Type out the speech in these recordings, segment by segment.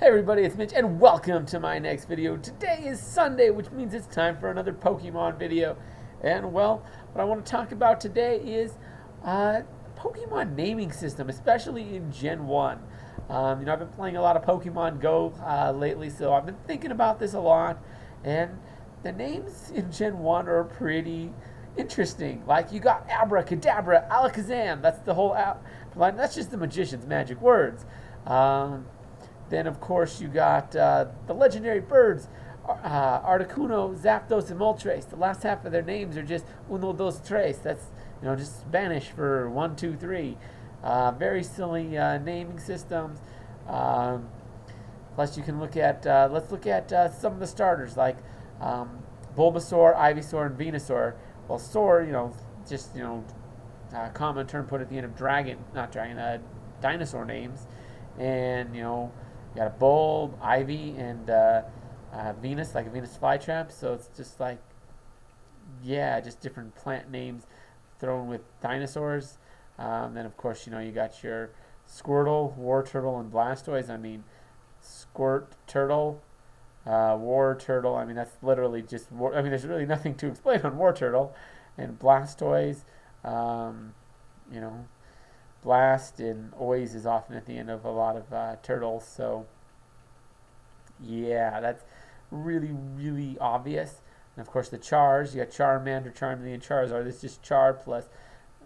Hey everybody, it's Mitch and welcome to my next video. Today is Sunday, which means it's time for another Pokemon video. And well, what I want to talk about today is Pokemon naming system, especially in Gen 1. I've been playing a lot of Pokemon Go lately, so I've been thinking about this a lot. And the names in Gen 1 are pretty interesting. Like you got Abracadabra, Alakazam, that's the whole line. That's just the magician's magic words. Then, of course, you got the legendary birds, Articuno, Zapdos, and Moltres. The last half of their names are just uno, dos, tres. That's just Spanish for one, two, three. Very silly naming systems. Plus, you can look at let's look at some of the starters like Bulbasaur, Ivysaur, and Venusaur. Well, Saur, just common term put at the end of dinosaur names, and you got a bulb, ivy, and Venus, like a Venus flytrap. So it's just like, yeah, just different plant names thrown with dinosaurs. Then, of course, you got your Squirtle, War Turtle, and Blastoise. I mean, Squirt Turtle, War Turtle. I mean, that's literally just war. I mean, there's really nothing to explain on War Turtle. And Blastoise, you know, Blast and Oise is often at the end of a lot of turtles. So, yeah, that's really, really obvious. And of course, the Chars. You got Charmander, Charmeleon, and Charizard. This is just Char plus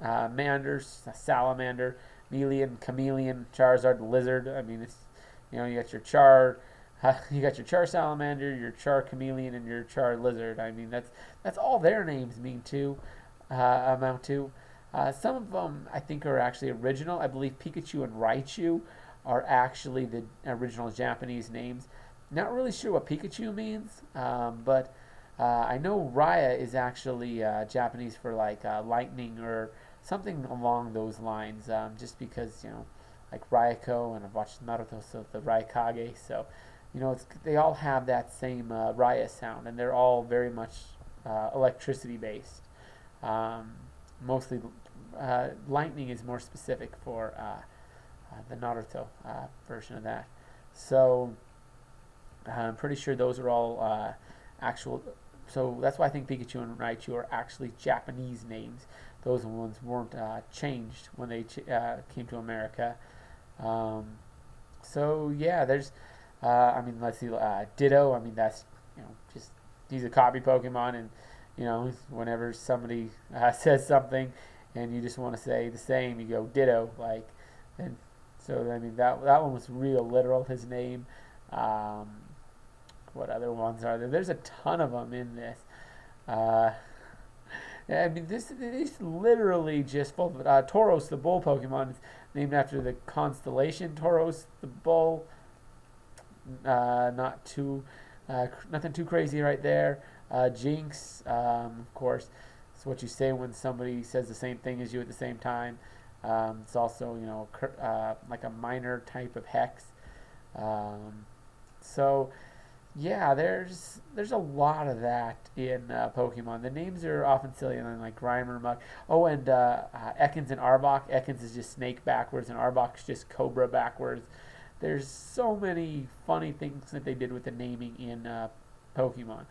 Manders, Salamander, Melian, Chameleon, Charizard, Lizard. I mean, it's you got your Char. You got your Char Salamander, your Char Chameleon, and your Char Lizard. I mean, that's all their names amount to. Some of them I think are actually original. I believe Pikachu and Raichu are actually the original Japanese names. Not really sure what Pikachu means, but I know Raya is actually Japanese for like lightning or something along those lines. Just because like Rayako, and I've watched Naruto, so the Raikage. So they all have that same Raya sound, and they're all very much electricity based. Mostly lightning is more specific for the Naruto version of that. So I'm pretty sure those are all actual. So that's why I think Pikachu and Raichu are actually Japanese names. Those ones weren't changed when they came to America. So yeah, there's. I mean, let's see. Ditto. I mean, that's just he's a copy Pokemon, and whenever somebody says something, and you just want to say the same, you go Ditto. Like, and so I mean that one was real literal. His name. What other ones are there? There's a ton of them in this. I mean, this is literally just full of Tauros, the bull Pokemon, is named after the constellation Tauros, the bull. Not too, nothing too crazy right there. Jinx, of course, it's what you say when somebody says the same thing as you at the same time. It's also like a minor type of hex. So yeah, there's a lot of that in Pokemon. The names are often silly, and like Grimer, Muck. Oh, and Ekans and Arbok. Ekans is just snake backwards, and Arbok is just cobra backwards. There's so many funny things that they did with the naming in Pokemon.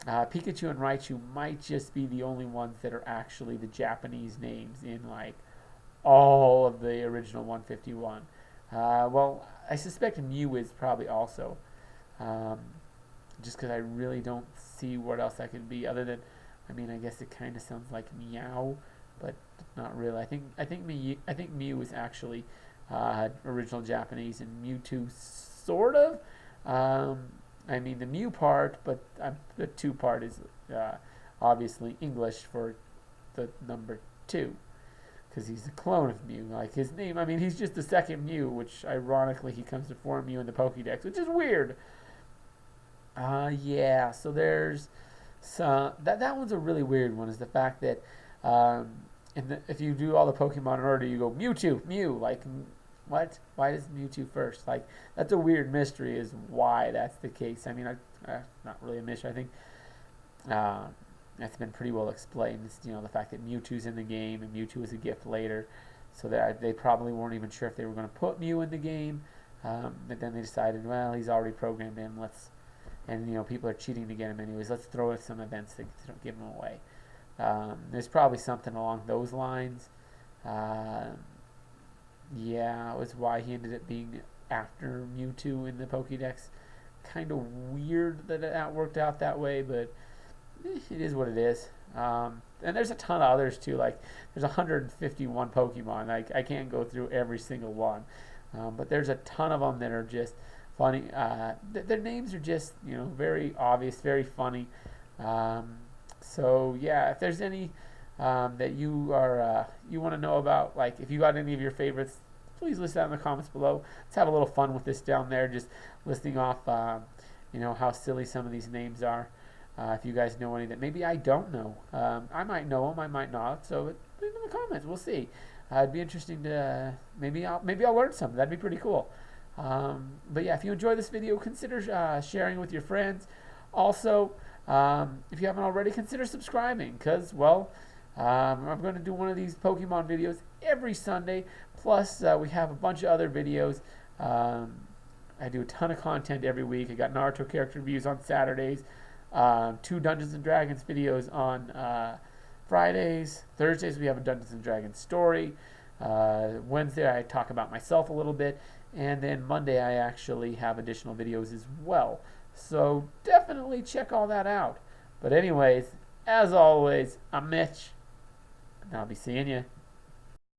Pikachu and Raichu might just be the only ones that are actually the Japanese names in like all of the original 151. Well, I suspect Mew is probably also. Just because I really don't see what else that could be other than, I mean, I guess it kind of sounds like meow, but not really. I think Mew is actually original Japanese, and Mewtwo sort of. I mean the Mew part, but the 2 part is obviously English for the number 2. Because he's a clone of Mew. Like his name, I mean, he's just the second Mew, which ironically he comes to form Mew in the Pokédex, which is weird. Yeah, so there's some that one's a really weird one. Is the fact that if you do all the Pokemon in order, you go Mewtwo, Mew. Like, what? Why is Mewtwo first? Like, that's a weird mystery. Is why that's the case. I mean, not really a mystery. I think that's been pretty well explained. It's, the fact that Mewtwo's in the game and Mewtwo is a gift later, so that they probably weren't even sure if they were going to put Mew in the game. But then they decided, well, he's already programmed in. And people are cheating to get him anyways. Let's throw some events to give him away. There's probably something along those lines. Yeah, it was why he ended up being after Mewtwo in the Pokédex. Kind of weird that it worked out that way, but it is what it is. And there's a ton of others too. Like there's 151 Pokemon. I can't go through every single one, but there's a ton of them that are just funny. Their names are just very obvious, very funny. So yeah, if there's any that you want to know about, like if you got any of your favorites, please list that in the comments below. Let's have a little fun with this down there, just listing off how silly some of these names are. If you guys know any that maybe I don't know, I might know them, I might not. So leave them in the comments. We'll see. It'd be interesting to maybe I'll learn something. That'd be pretty cool. But yeah, if you enjoy this video, consider sharing with your friends. Also, if you haven't already, consider subscribing, because I'm going to do one of these Pokemon videos every Sunday. Plus, we have a bunch of other videos. I do a ton of content every week. I got Naruto character reviews on Saturdays, 2 Dungeons and Dragons videos on Fridays. Thursdays we have a Dungeons and Dragons story. Wednesday I talk about myself a little bit, and then Monday I actually have additional videos as well. So definitely check all that out. But anyways, as always, I'm Mitch, and I'll be seeing you